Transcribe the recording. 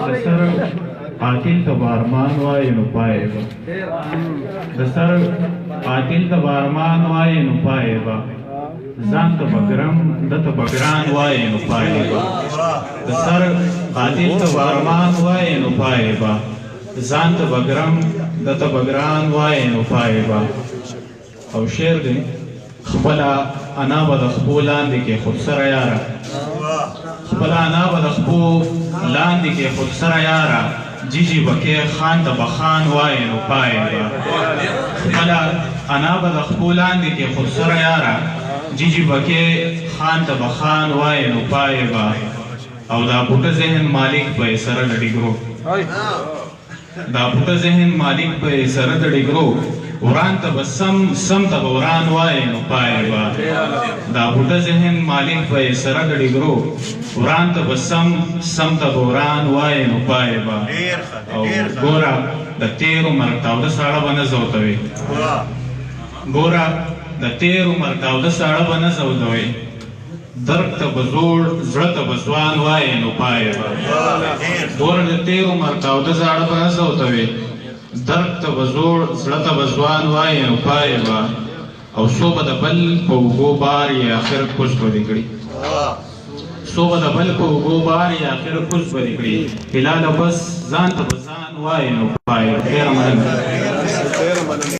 د سر قاتل ته به ارمان وایې نو پای به د سر قاتل ته به ارمان وایې نو پای به ځان ته به ګرم ده ته به ګران وایې نو پای به د سر قاتل ته به ارمان وایې نو پای به ځان ته به ګرم ده ته به ګران وایې نو پای به. او شعر دی خپله انا به د خپو لاندې کې خود سره یاره خپله انا به د خپو لاندې کې خود سره یاره جیجی بکې خان ته به خان وایې نو پای به خپله انا به د خپو لاندې کې خود سره یاره جیجی بکې خان ته به خان وایې نو پای به. او دا پوټه ذهن مالک به یې سره د ډیګرو دا پوټه ذهن مالک به یې سره د ډیګرو وران ته به سم ته به وران وایې نو پای به دا پوټه ذهن مالک به یې سره د ډیګرو وران ته به سم ته به وران وایې نو پای به. او ګوره د تېر عمر تاوده ساړه به نه زودوي ګوره د تېر عمر تاوده ساړه به نه زودوي درد ته به زوړ زړه ته به ځوان وایې نو پای به ګوره د تېر عمر تاوده ساړه به نه زودوي درد ته به زوړ زړه ته به ځوان وایې نو پای به. او څو به د بل په اوږو بار یې اخر کوز به دې کړي څو به د بل په اوږو بار یې اخر کوز به دې کړي هلاله بس ځان ته به ځان وایې نو پای به. ډېره مننه.